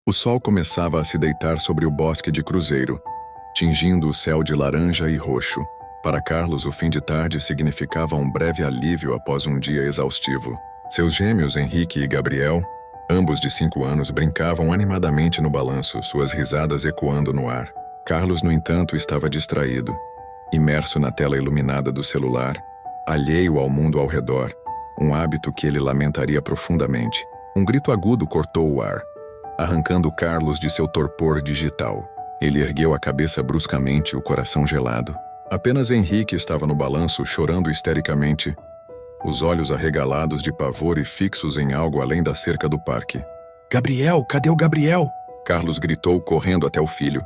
O sol começava a se deitar sobre o bosque de Cruzeiro, tingindo o céu de laranja e roxo. Para Carlos, o fim de tarde significava um breve alívio após um dia exaustivo. Seus gêmeos, Henrique e Gabriel, ambos de 5 anos, brincavam animadamente no balanço, suas risadas ecoando no ar. Carlos, no entanto, estava distraído, imerso na tela iluminada do celular, alheio ao mundo ao redor, um hábito que ele lamentaria profundamente. Um grito agudo cortou o ar, arrancando Carlos de seu torpor digital. Ele ergueu a cabeça bruscamente, o coração gelado. Apenas Henrique estava no balanço, chorando histericamente, os olhos arregalados de pavor e fixos em algo além da cerca do parque. "Gabriel, cadê o Gabriel?" Carlos gritou, correndo até o filho.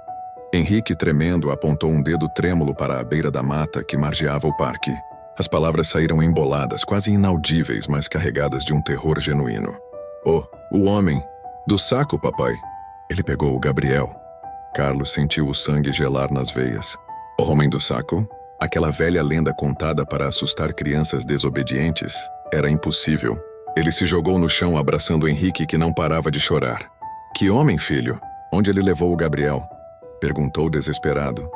Henrique, tremendo, apontou um dedo trêmulo para a beira da mata que margeava o parque. As palavras saíram emboladas, quase inaudíveis, mas carregadas de um terror genuíno. O homem. Do saco, papai." Ele pegou o Gabriel. Carlos sentiu o sangue gelar nas veias. O homem do saco? Aquela velha lenda contada para assustar crianças desobedientes? Era impossível. Ele se jogou no chão abraçando Henrique, que não parava de chorar. "Que homem, filho? Onde ele levou o Gabriel?" perguntou desesperado.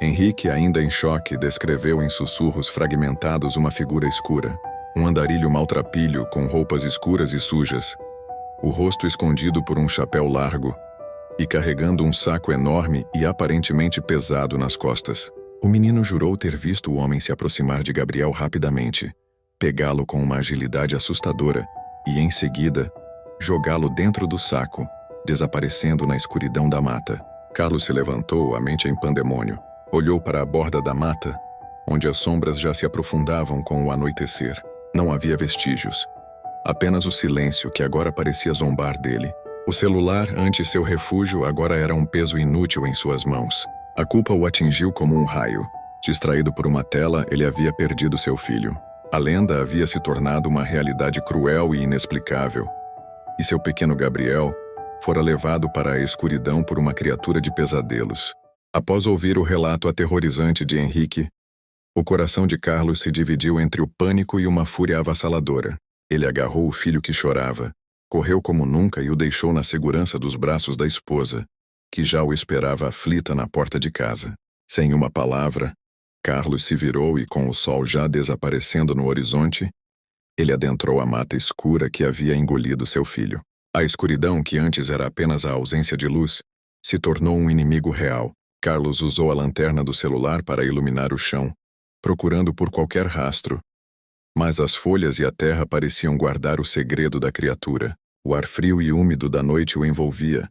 Henrique, ainda em choque, descreveu em sussurros fragmentados uma figura escura. Um andarilho maltrapilho com roupas escuras e sujas, o rosto escondido por um chapéu largo e carregando um saco enorme e aparentemente pesado nas costas. O menino jurou ter visto o homem se aproximar de Gabriel rapidamente, pegá-lo com uma agilidade assustadora e, em seguida, jogá-lo dentro do saco, desaparecendo na escuridão da mata. Carlos se levantou, a mente em pandemônio. Olhou para a borda da mata, onde as sombras já se aprofundavam com o anoitecer. Não havia vestígios. Apenas o silêncio, que agora parecia zombar dele. O celular, antes seu refúgio, agora era um peso inútil em suas mãos. A culpa o atingiu como um raio. Distraído por uma tela, ele havia perdido seu filho. A lenda havia se tornado uma realidade cruel e inexplicável. E seu pequeno Gabriel fora levado para a escuridão por uma criatura de pesadelos. Após ouvir o relato aterrorizante de Henrique, o coração de Carlos se dividiu entre o pânico e uma fúria avassaladora. Ele agarrou o filho que chorava, correu como nunca e o deixou na segurança dos braços da esposa, que já o esperava aflita na porta de casa. Sem uma palavra, Carlos se virou e, com o sol já desaparecendo no horizonte, ele adentrou a mata escura que havia engolido seu filho. A escuridão, que antes era apenas a ausência de luz, se tornou um inimigo real. Carlos usou a lanterna do celular para iluminar o chão, procurando por qualquer rastro. Mas as folhas e a terra pareciam guardar o segredo da criatura. O ar frio e úmido da noite o envolvia,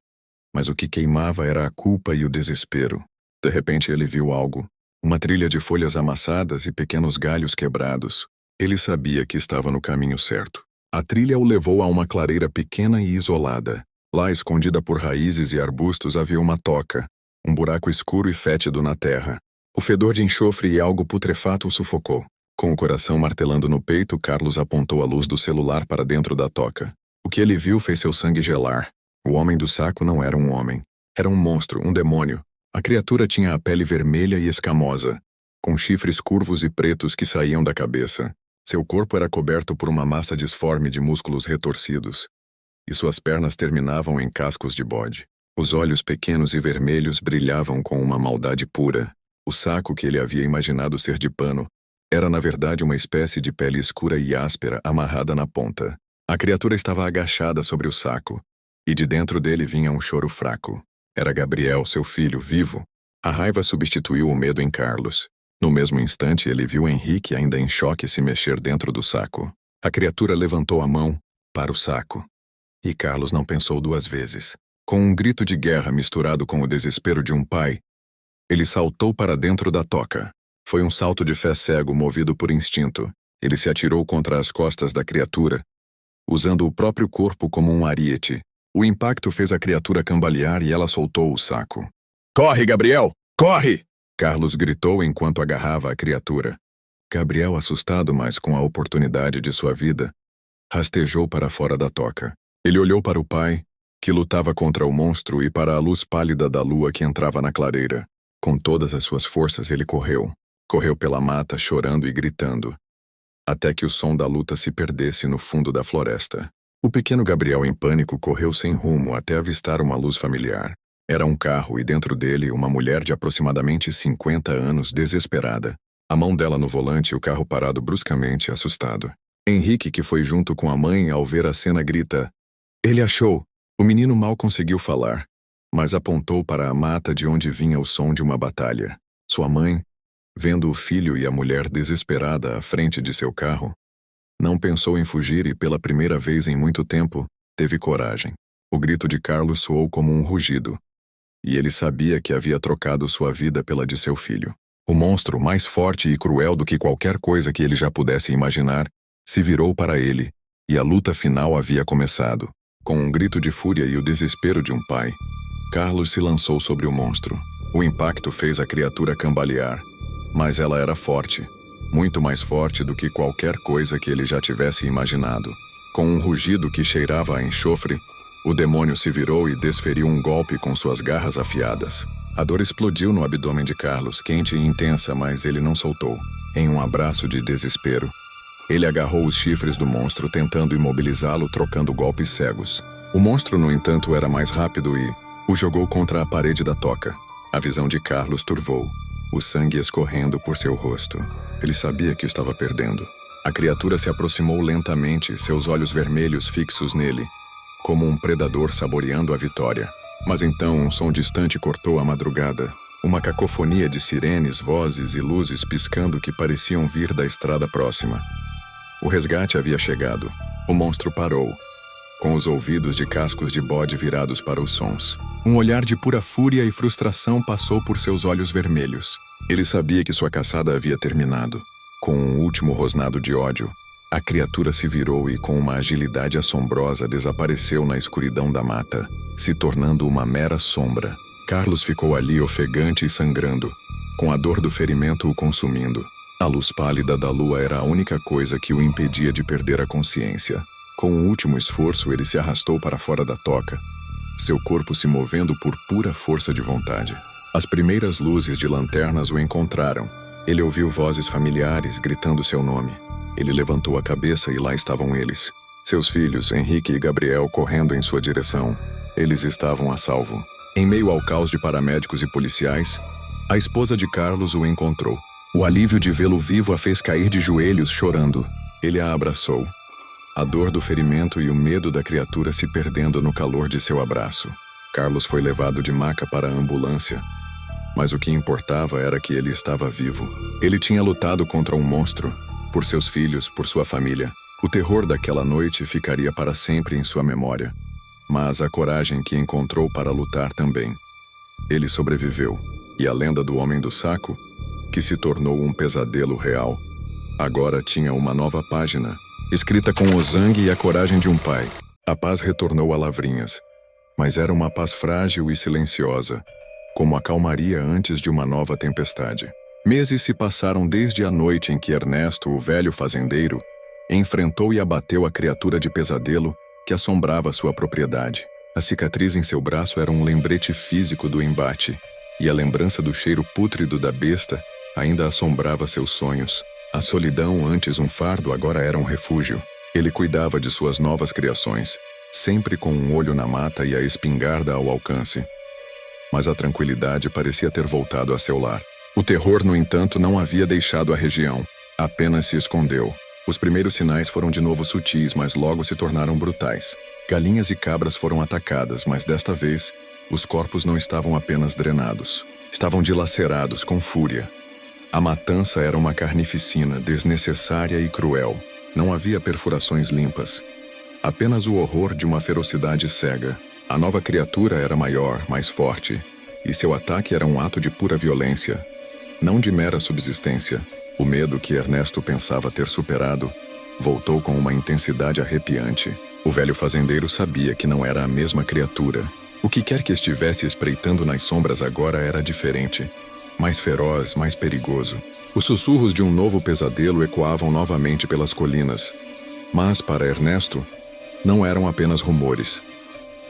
mas o que queimava era a culpa e o desespero. De repente ele viu algo. Uma trilha de folhas amassadas e pequenos galhos quebrados. Ele sabia que estava no caminho certo. A trilha o levou a uma clareira pequena e isolada. Lá, escondida por raízes e arbustos, havia uma toca, um buraco escuro e fétido na terra. O fedor de enxofre e algo putrefato o sufocou. Com o coração martelando no peito, Carlos apontou a luz do celular para dentro da toca. O que ele viu fez seu sangue gelar. O homem do saco não era um homem. Era um monstro, um demônio. A criatura tinha a pele vermelha e escamosa, com chifres curvos e pretos que saíam da cabeça. Seu corpo era coberto por uma massa disforme de músculos retorcidos, e suas pernas terminavam em cascos de bode. Os olhos pequenos e vermelhos brilhavam com uma maldade pura. O saco, que ele havia imaginado ser de pano, era na verdade uma espécie de pele escura e áspera amarrada na ponta. A criatura estava agachada sobre o saco, e de dentro dele vinha um choro fraco. Era Gabriel, seu filho, vivo. A raiva substituiu o medo em Carlos. No mesmo instante, ele viu Henrique, ainda em choque, se mexer dentro do saco. A criatura levantou a mão para o saco. E Carlos não pensou 2 vezes. Com um grito de guerra misturado com o desespero de um pai, ele saltou para dentro da toca. Foi um salto de fé cego, movido por instinto. Ele se atirou contra as costas da criatura, usando o próprio corpo como um ariete. O impacto fez a criatura cambalear e ela soltou o saco. "Corre, Gabriel! Corre!" Carlos gritou enquanto agarrava a criatura. Gabriel, assustado, mas com a oportunidade de sua vida, rastejou para fora da toca. Ele olhou para o pai, que lutava contra o monstro, e para a luz pálida da lua que entrava na clareira. Com todas as suas forças ele correu. Correu pela mata, chorando e gritando, até que o som da luta se perdesse no fundo da floresta. O pequeno Gabriel, em pânico, correu sem rumo até avistar uma luz familiar. Era um carro e dentro dele uma mulher de aproximadamente 50 anos, desesperada. A mão dela no volante e o carro parado bruscamente, assustado. Henrique, que foi junto com a mãe ao ver a cena, grita: "Ele achou!" O menino mal conseguiu falar, mas apontou para a mata de onde vinha o som de uma batalha. Sua mãe, vendo o filho e a mulher desesperada à frente de seu carro, não pensou em fugir e, pela primeira vez em muito tempo, teve coragem. O grito de Carlos soou como um rugido, e ele sabia que havia trocado sua vida pela de seu filho. O monstro, mais forte e cruel do que qualquer coisa que ele já pudesse imaginar, se virou para ele, e a luta final havia começado. Com um grito de fúria e o desespero de um pai, Carlos se lançou sobre o monstro. O impacto fez a criatura cambalear, mas ela era forte, muito mais forte do que qualquer coisa que ele já tivesse imaginado. Com um rugido que cheirava a enxofre, o demônio se virou e desferiu um golpe com suas garras afiadas. A dor explodiu no abdômen de Carlos, quente e intensa, mas ele não soltou. Em um abraço de desespero, ele agarrou os chifres do monstro, tentando imobilizá-lo, trocando golpes cegos. O monstro, no entanto, era mais rápido e o jogou contra a parede da toca. A visão de Carlos turvou, o sangue escorrendo por seu rosto. Ele sabia que estava perdendo. A criatura se aproximou lentamente, seus olhos vermelhos fixos nele, como um predador saboreando a vitória. Mas então um som distante cortou a madrugada. Uma cacofonia de sirenes, vozes e luzes piscando que pareciam vir da estrada próxima. O resgate havia chegado. O monstro parou, com os ouvidos de cascos de bode virados para os sons. Um olhar de pura fúria e frustração passou por seus olhos vermelhos. Ele sabia que sua caçada havia terminado. Com um último rosnado de ódio, a criatura se virou e, com uma agilidade assombrosa, desapareceu na escuridão da mata, se tornando uma mera sombra. Carlos ficou ali ofegante e sangrando, com a dor do ferimento o consumindo. A luz pálida da lua era a única coisa que o impedia de perder a consciência. Com um último esforço, ele se arrastou para fora da toca, seu corpo se movendo por pura força de vontade. As primeiras luzes de lanternas o encontraram. Ele ouviu vozes familiares gritando seu nome. Ele levantou a cabeça e lá estavam eles. Seus filhos, Henrique e Gabriel, correndo em sua direção. Eles estavam a salvo. Em meio ao caos de paramédicos e policiais, a esposa de Carlos o encontrou. O alívio de vê-lo vivo a fez cair de joelhos, chorando. Ele a abraçou. A dor do ferimento e o medo da criatura se perdendo no calor de seu abraço. Carlos foi levado de maca para a ambulância, mas o que importava era que ele estava vivo. Ele tinha lutado contra um monstro, por seus filhos, por sua família. O terror daquela noite ficaria para sempre em sua memória, mas a coragem que encontrou para lutar também. Ele sobreviveu, e a lenda do Homem do Saco, que se tornou um pesadelo real, agora tinha uma nova página, escrita com o sangue e a coragem de um pai. A paz retornou a Lavrinhas, mas era uma paz frágil e silenciosa, como a calmaria antes de uma nova tempestade. Meses se passaram desde a noite em que Ernesto, o velho fazendeiro, enfrentou e abateu a criatura de pesadelo que assombrava sua propriedade. A cicatriz em seu braço era um lembrete físico do embate, e a lembrança do cheiro pútrido da besta ainda assombrava seus sonhos. A solidão, antes um fardo, agora era um refúgio. Ele cuidava de suas novas criações, sempre com um olho na mata e a espingarda ao alcance. Mas a tranquilidade parecia ter voltado a seu lar. O terror, no entanto, não havia deixado a região. Apenas se escondeu. Os primeiros sinais foram de novo sutis, mas logo se tornaram brutais. Galinhas e cabras foram atacadas, mas desta vez, os corpos não estavam apenas drenados. Estavam dilacerados com fúria. A matança era uma carnificina desnecessária e cruel. Não havia perfurações limpas. Apenas o horror de uma ferocidade cega. A nova criatura era maior, mais forte, e seu ataque era um ato de pura violência, não de mera subsistência. O medo que Ernesto pensava ter superado voltou com uma intensidade arrepiante. O velho fazendeiro sabia que não era a mesma criatura. O que quer que estivesse espreitando nas sombras agora era diferente. Mais feroz, mais perigoso. Os sussurros de um novo pesadelo ecoavam novamente pelas colinas. Mas, para Ernesto, não eram apenas rumores.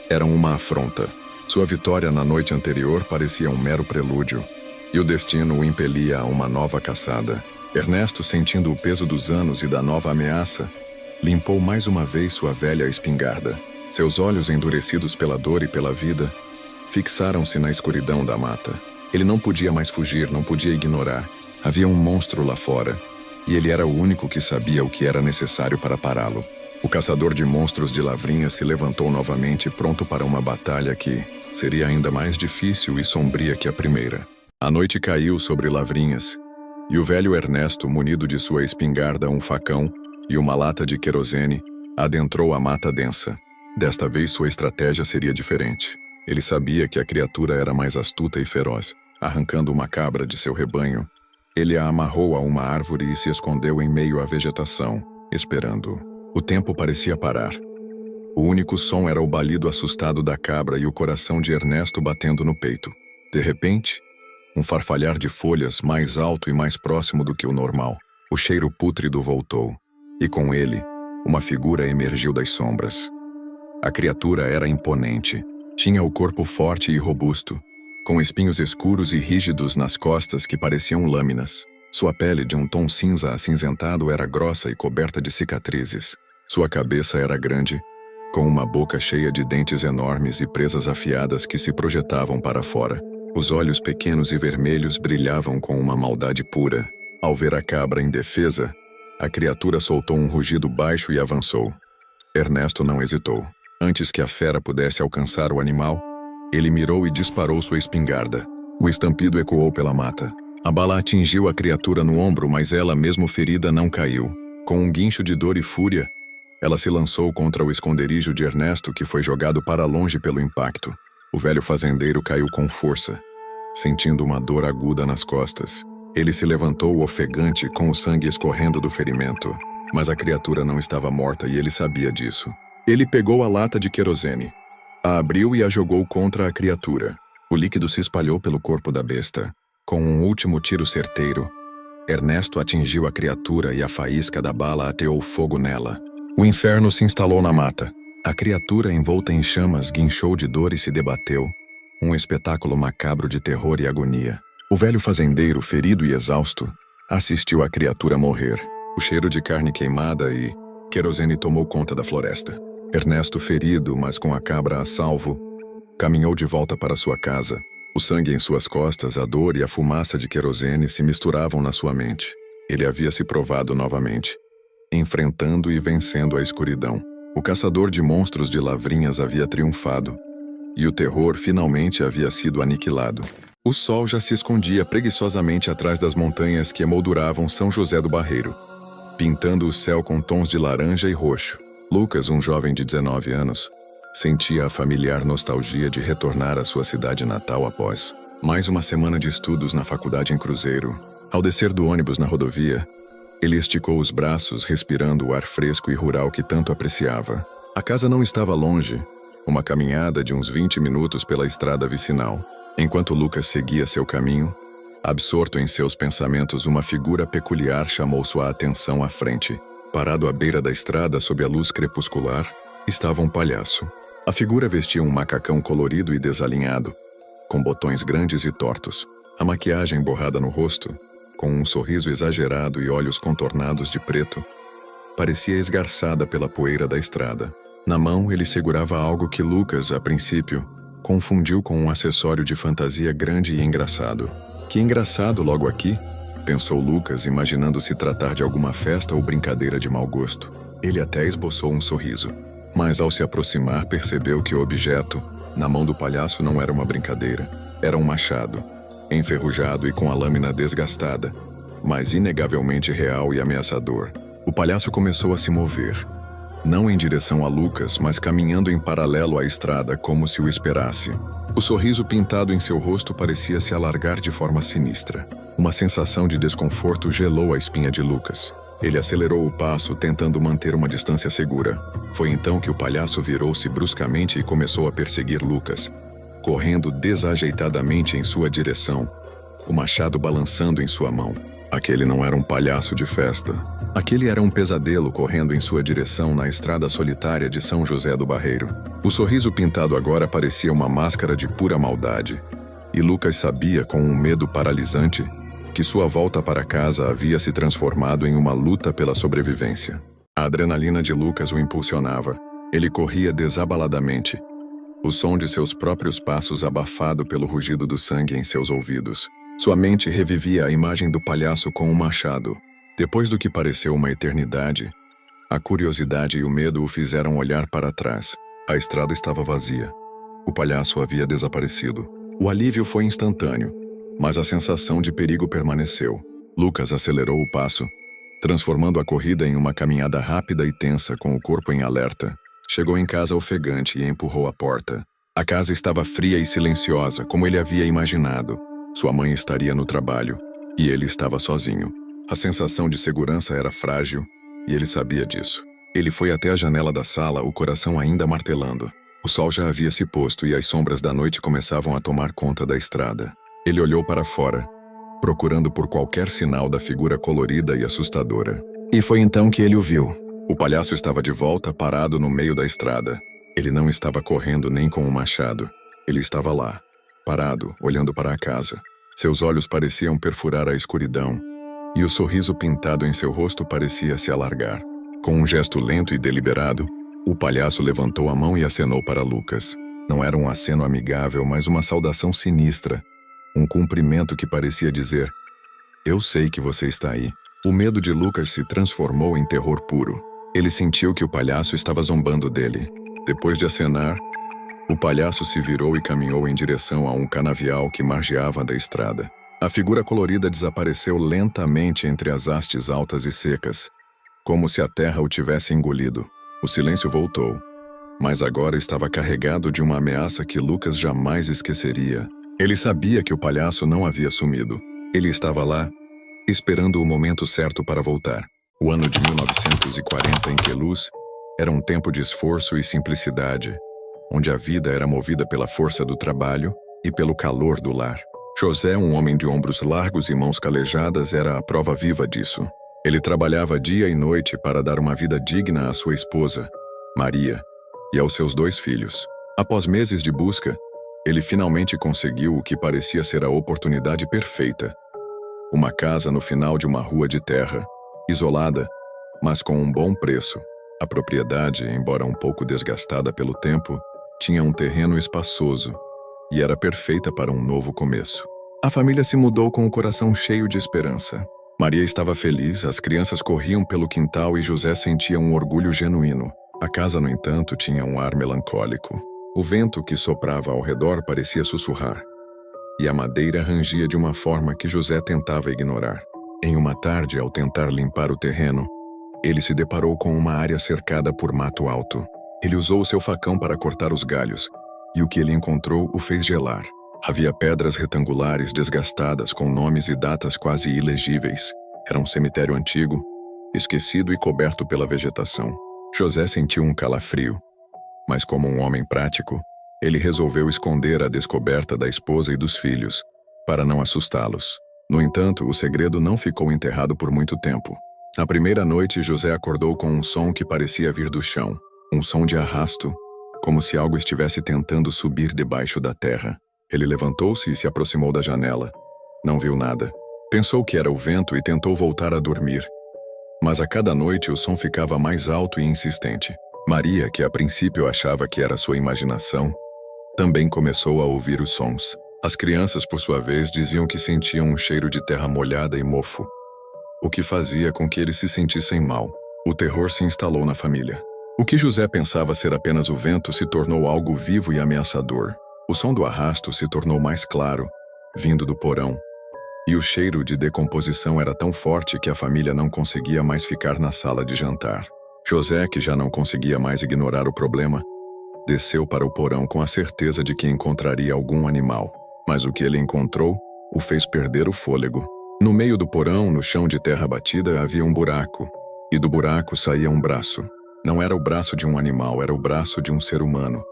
Eram uma afronta. Sua vitória na noite anterior parecia um mero prelúdio, e o destino o impelia a uma nova caçada. Ernesto, sentindo o peso dos anos e da nova ameaça, Limpou mais uma vez sua velha espingarda. Seus olhos, endurecidos pela dor e pela vida, fixaram-se na escuridão da mata. Ele não podia mais fugir, não podia ignorar. Havia um monstro lá fora, e ele era o único que sabia o que era necessário para pará-lo. O caçador de monstros de Lavrinhas se levantou novamente, pronto para uma batalha que seria ainda mais difícil e sombria que a primeira. A noite caiu sobre Lavrinhas, e o velho Ernesto, munido de sua espingarda, um facão e uma lata de querosene, adentrou a mata densa. Desta vez sua estratégia seria diferente. Ele sabia que a criatura era mais astuta e feroz. Arrancando uma cabra de seu rebanho, ele a amarrou a uma árvore e se escondeu em meio à vegetação, esperando. O tempo parecia parar. O único som era o balido assustado da cabra e o coração de Ernesto batendo no peito. De repente, um farfalhar de folhas mais alto e mais próximo do que o normal. O cheiro pútrido voltou, e com ele, uma figura emergiu das sombras. A criatura era imponente. Tinha o corpo forte e robusto, com espinhos escuros e rígidos nas costas que pareciam lâminas. Sua pele, de um tom cinza acinzentado, era grossa e coberta de cicatrizes. Sua cabeça era grande, com uma boca cheia de dentes enormes e presas afiadas que se projetavam para fora. Os olhos pequenos e vermelhos brilhavam com uma maldade pura. Ao ver a cabra indefesa, a criatura soltou um rugido baixo e avançou. Ernesto não hesitou. Antes que a fera pudesse alcançar o animal, ele mirou e disparou sua espingarda. O estampido ecoou pela mata. A bala atingiu a criatura no ombro, mas ela, mesmo ferida, não caiu. Com um guincho de dor e fúria, ela se lançou contra o esconderijo de Ernesto, que foi jogado para longe pelo impacto. O velho fazendeiro caiu com força, sentindo uma dor aguda nas costas. Ele se levantou ofegante, com o sangue escorrendo do ferimento. Mas a criatura não estava morta e ele sabia disso. Ele pegou a lata de querosene, a abriu e a jogou contra a criatura. O líquido se espalhou pelo corpo da besta. Com um último tiro certeiro, Ernesto atingiu a criatura e a faísca da bala ateou fogo nela. O inferno se instalou na mata. A criatura, envolta em chamas, guinchou de dor e se debateu. Um espetáculo macabro de terror e agonia. O velho fazendeiro, ferido e exausto, assistiu a criatura morrer. O cheiro de carne queimada e querosene tomou conta da floresta. Ernesto, ferido, mas com a cabra a salvo, caminhou de volta para sua casa. O sangue em suas costas, a dor e a fumaça de querosene se misturavam na sua mente. Ele havia se provado novamente, enfrentando e vencendo a escuridão. O caçador de monstros de Lavrinhas havia triunfado, e o terror finalmente havia sido aniquilado. O sol já se escondia preguiçosamente atrás das montanhas que emolduravam São José do Barreiro, pintando o céu com tons de laranja e roxo. Lucas, um jovem de 19 anos, sentia a familiar nostalgia de retornar à sua cidade natal após mais uma semana de estudos na faculdade em Cruzeiro. Ao descer do ônibus na rodovia, ele esticou os braços, respirando o ar fresco e rural que tanto apreciava. A casa não estava longe, uma caminhada de uns 20 minutos pela estrada vicinal. Enquanto Lucas seguia seu caminho, absorto em seus pensamentos, uma figura peculiar chamou sua atenção à frente. Parado à beira da estrada sob a luz crepuscular, estava um palhaço. A figura vestia um macacão colorido e desalinhado, com botões grandes e tortos. A maquiagem borrada no rosto, com um sorriso exagerado e olhos contornados de preto, parecia esgarçada pela poeira da estrada. Na mão, ele segurava algo que Lucas, a princípio, confundiu com um acessório de fantasia grande e engraçado. Que engraçado logo aqui, pensou Lucas, imaginando se tratar de alguma festa ou brincadeira de mau gosto. Ele até esboçou um sorriso, mas ao se aproximar percebeu que o objeto, na mão do palhaço, não era uma brincadeira. Era um machado, enferrujado e com a lâmina desgastada, mas inegavelmente real e ameaçador. O palhaço começou a se mover, não em direção a Lucas, mas caminhando em paralelo à estrada, como se o esperasse. O sorriso pintado em seu rosto parecia se alargar de forma sinistra. Uma sensação de desconforto gelou a espinha de Lucas. Ele acelerou o passo, tentando manter uma distância segura. Foi então que o palhaço virou-se bruscamente e começou a perseguir Lucas, correndo desajeitadamente em sua direção, o machado balançando em sua mão. Aquele não era um palhaço de festa. Aquele era um pesadelo correndo em sua direção na estrada solitária de São José do Barreiro. O sorriso pintado agora parecia uma máscara de pura maldade, e Lucas sabia, com um medo paralisante, que sua volta para casa havia se transformado em uma luta pela sobrevivência. A adrenalina de Lucas o impulsionava. Ele corria desabaladamente, o som de seus próprios passos abafado pelo rugido do sangue em seus ouvidos. Sua mente revivia a imagem do palhaço com um machado. Depois do que pareceu uma eternidade, a curiosidade e o medo o fizeram olhar para trás. A estrada estava vazia. O palhaço havia desaparecido. O alívio foi instantâneo, mas a sensação de perigo permaneceu. Lucas acelerou o passo, transformando a corrida em uma caminhada rápida e tensa com o corpo em alerta. Chegou em casa ofegante e empurrou a porta. A casa estava fria e silenciosa, como ele havia imaginado. Sua mãe estaria no trabalho, e ele estava sozinho. A sensação de segurança era frágil, e ele sabia disso. Ele foi até a janela da sala, o coração ainda martelando. O sol já havia se posto e as sombras da noite começavam a tomar conta da estrada. Ele olhou para fora, procurando por qualquer sinal da figura colorida e assustadora. E foi então que ele o viu. O palhaço estava de volta, parado no meio da estrada. Ele não estava correndo nem com um machado. Ele estava lá, parado, olhando para a casa. Seus olhos pareciam perfurar a escuridão, e o sorriso pintado em seu rosto parecia se alargar. Com um gesto lento e deliberado, o palhaço levantou a mão e acenou para Lucas. Não era um aceno amigável, mas uma saudação sinistra. Um cumprimento que parecia dizer: "Eu sei que você está aí." O medo de Lucas se transformou em terror puro. Ele sentiu que o palhaço estava zombando dele. Depois de acenar, o palhaço se virou e caminhou em direção a um canavial que margeava da estrada. A figura colorida desapareceu lentamente entre as hastes altas e secas, como se a terra o tivesse engolido. O silêncio voltou, mas agora estava carregado de uma ameaça que Lucas jamais esqueceria. Ele sabia que o palhaço não havia sumido. Ele estava lá, esperando o momento certo para voltar. O ano de 1940 em Queluz era um tempo de esforço e simplicidade, onde a vida era movida pela força do trabalho e pelo calor do lar. José, um homem de ombros largos e mãos calejadas, era a prova viva disso. Ele trabalhava dia e noite para dar uma vida digna à sua esposa, Maria, e aos seus 2 filhos. Após meses de busca, ele finalmente conseguiu o que parecia ser a oportunidade perfeita. Uma casa no final de uma rua de terra, isolada, mas com um bom preço. A propriedade, embora um pouco desgastada pelo tempo, tinha um terreno espaçoso e era perfeita para um novo começo. A família se mudou com o coração cheio de esperança. Maria estava feliz, as crianças corriam pelo quintal e José sentia um orgulho genuíno. A casa, no entanto, tinha um ar melancólico. O vento que soprava ao redor parecia sussurrar, e a madeira rangia de uma forma que José tentava ignorar. Em uma tarde, ao tentar limpar o terreno, ele se deparou com uma área cercada por mato alto. Ele usou o seu facão para cortar os galhos, e o que ele encontrou o fez gelar. Havia pedras retangulares desgastadas com nomes e datas quase ilegíveis. Era um cemitério antigo, esquecido e coberto pela vegetação. José sentiu um calafrio, mas como um homem prático, ele resolveu esconder a descoberta da esposa e dos filhos, para não assustá-los. No entanto, o segredo não ficou enterrado por muito tempo. Na primeira noite, José acordou com um som que parecia vir do chão, um som de arrasto, como se algo estivesse tentando subir debaixo da terra. Ele levantou-se e se aproximou da janela. Não viu nada. Pensou que era o vento e tentou voltar a dormir. Mas a cada noite o som ficava mais alto e insistente. Maria, que a princípio achava que era sua imaginação, também começou a ouvir os sons. As crianças, por sua vez, diziam que sentiam um cheiro de terra molhada e mofo, o que fazia com que eles se sentissem mal. O terror se instalou na família. O que José pensava ser apenas o vento se tornou algo vivo e ameaçador. O som do arrasto se tornou mais claro, vindo do porão, e o cheiro de decomposição era tão forte que a família não conseguia mais ficar na sala de jantar. José, que já não conseguia mais ignorar o problema, desceu para o porão com a certeza de que encontraria algum animal, mas o que ele encontrou o fez perder o fôlego. No meio do porão, no chão de terra batida, havia um buraco, e do buraco saía um braço. Não era o braço de um animal, era o braço de um ser humano,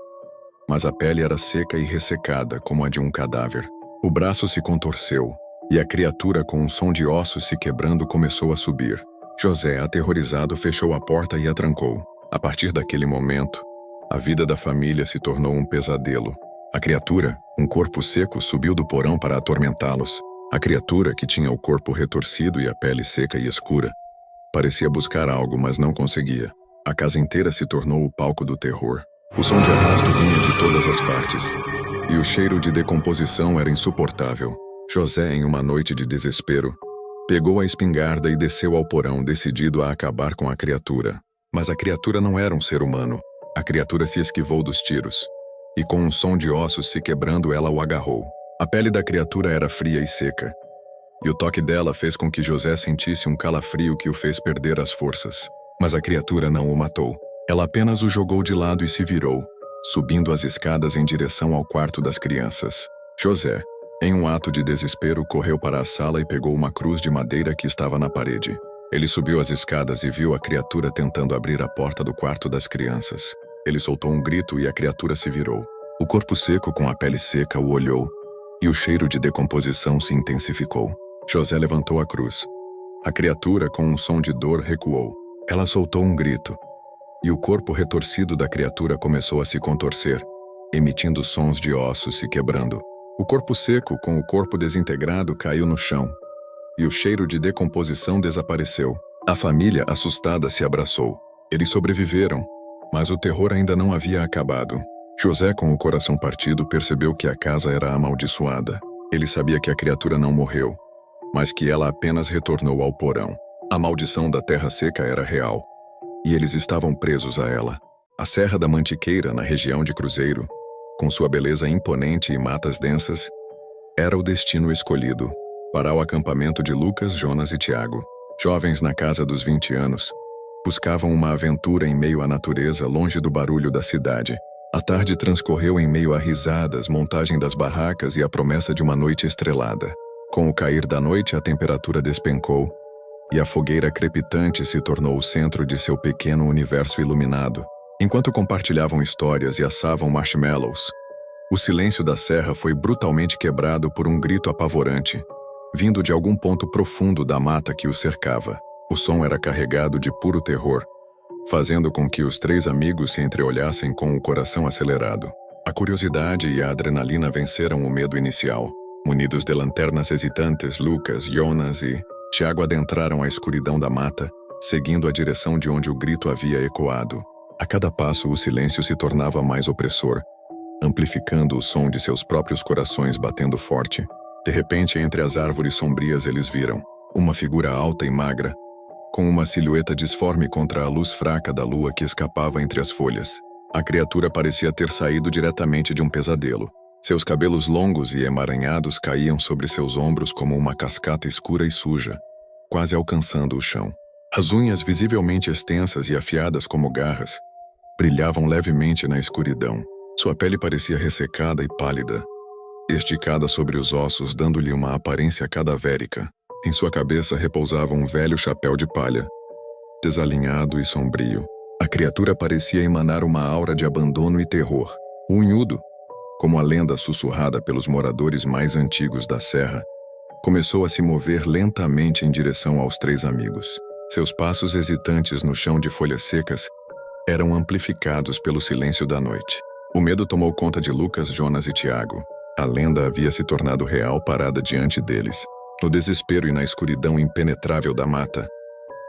mas a pele era seca e ressecada, como a de um cadáver. O braço se contorceu, e a criatura, com um som de ossos se quebrando, começou a subir. José, aterrorizado, fechou a porta e a trancou. A partir daquele momento, a vida da família se tornou um pesadelo. A criatura, um corpo seco, subiu do porão para atormentá-los. A criatura, que tinha o corpo retorcido e a pele seca e escura, Parecia buscar algo, mas não conseguia. A casa inteira se tornou o palco do terror. O som de arrasto vinha de todas as partes. E o cheiro de decomposição era insuportável. José, em uma noite de desespero, pegou a espingarda e desceu ao porão, decidido a acabar com a criatura. Mas a criatura não era um ser humano. A criatura se esquivou dos tiros. E com um som de ossos se quebrando, ela o agarrou. A pele da criatura era fria e seca. E o toque dela fez com que José sentisse um calafrio que o fez perder as forças. Mas a criatura não o matou. Ela apenas o jogou de lado e se virou, subindo as escadas em direção ao quarto das crianças. José, em um ato de desespero, correu para a sala e pegou uma cruz de madeira que estava na parede. Ele subiu as escadas e viu a criatura tentando abrir a porta do quarto das crianças. Ele soltou um grito e a criatura se virou. O corpo seco com a pele seca o olhou, e o cheiro de decomposição se intensificou. José levantou a cruz. A criatura, com um som de dor, recuou. Ela soltou um grito, e o corpo retorcido da criatura começou a se contorcer, emitindo sons de ossos se quebrando. O corpo seco, com o corpo desintegrado, caiu no chão, e o cheiro de decomposição desapareceu. A família, assustada, se abraçou. Eles sobreviveram, mas o terror ainda não havia acabado. José, com o coração partido, percebeu que a casa era amaldiçoada. Ele sabia que a criatura não morreu, mas que ela apenas retornou ao porão. A maldição da terra seca era real, e eles estavam presos a ela. A Serra da Mantiqueira, na região de Cruzeiro, com sua beleza imponente e matas densas, era o destino escolhido para o acampamento de Lucas, Jonas e Tiago. Jovens na casa dos 20 anos, buscavam uma aventura em meio à natureza, longe do barulho da cidade. A tarde transcorreu em meio a risadas, montagem das barracas e a promessa de uma noite estrelada. Com o cair da noite, a temperatura despencou, e a fogueira crepitante se tornou o centro de seu pequeno universo iluminado. Enquanto compartilhavam histórias e assavam marshmallows, o silêncio da serra foi brutalmente quebrado por um grito apavorante, vindo de algum ponto profundo da mata que o cercava. O som era carregado de puro terror, fazendo com que os três amigos se entreolhassem com o coração acelerado. A curiosidade e a adrenalina venceram o medo inicial. Munidos de lanternas hesitantes, Lucas, Jonas e Tiago adentraram a escuridão da mata, seguindo a direção de onde o grito havia ecoado. A cada passo, o silêncio se tornava mais opressor, amplificando o som de seus próprios corações batendo forte. De repente, entre as árvores sombrias, eles viram uma figura alta e magra, com uma silhueta disforme contra a luz fraca da lua que escapava entre as folhas. A criatura parecia ter saído diretamente de um pesadelo. Seus cabelos longos e emaranhados caíam sobre seus ombros como uma cascata escura e suja, quase alcançando o chão. As unhas, visivelmente extensas e afiadas como garras, brilhavam levemente na escuridão. Sua pele parecia ressecada e pálida, esticada sobre os ossos, dando-lhe uma aparência cadavérica. Em sua cabeça repousava um velho chapéu de palha, desalinhado e sombrio. A criatura parecia emanar uma aura de abandono e terror. O Unhudo, como a lenda sussurrada pelos moradores mais antigos da serra, começou a se mover lentamente em direção aos três amigos. Seus passos hesitantes no chão de folhas secas eram amplificados pelo silêncio da noite. O medo tomou conta de Lucas, Jonas e Tiago. A lenda havia se tornado real parada diante deles. No desespero e na escuridão impenetrável da mata,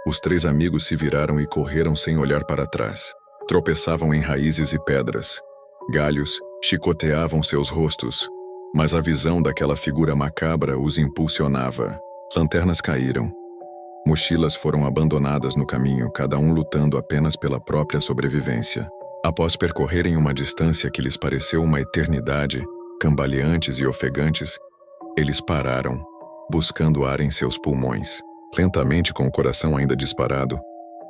os três amigos se viraram e correram sem olhar para trás. Tropeçavam em raízes e pedras. Galhos chicoteavam seus rostos, mas a visão daquela figura macabra os impulsionava. Lanternas caíram. Mochilas foram abandonadas no caminho, cada um lutando apenas pela própria sobrevivência. Após percorrerem uma distância que lhes pareceu uma eternidade, cambaleantes e ofegantes, eles pararam, buscando ar em seus pulmões. Lentamente, com o coração ainda disparado,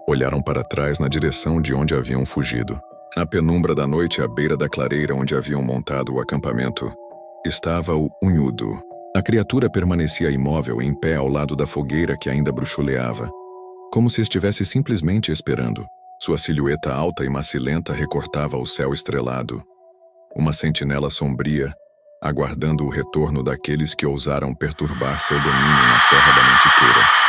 olharam para trás na direção de onde haviam fugido. Na penumbra da noite, à beira da clareira onde haviam montado o acampamento, estava o Unhudo. A criatura permanecia imóvel, em pé ao lado da fogueira que ainda bruxuleava, como se estivesse simplesmente esperando. Sua silhueta alta e macilenta recortava o céu estrelado, uma sentinela sombria, aguardando o retorno daqueles que ousaram perturbar seu domínio na Serra da Mantiqueira.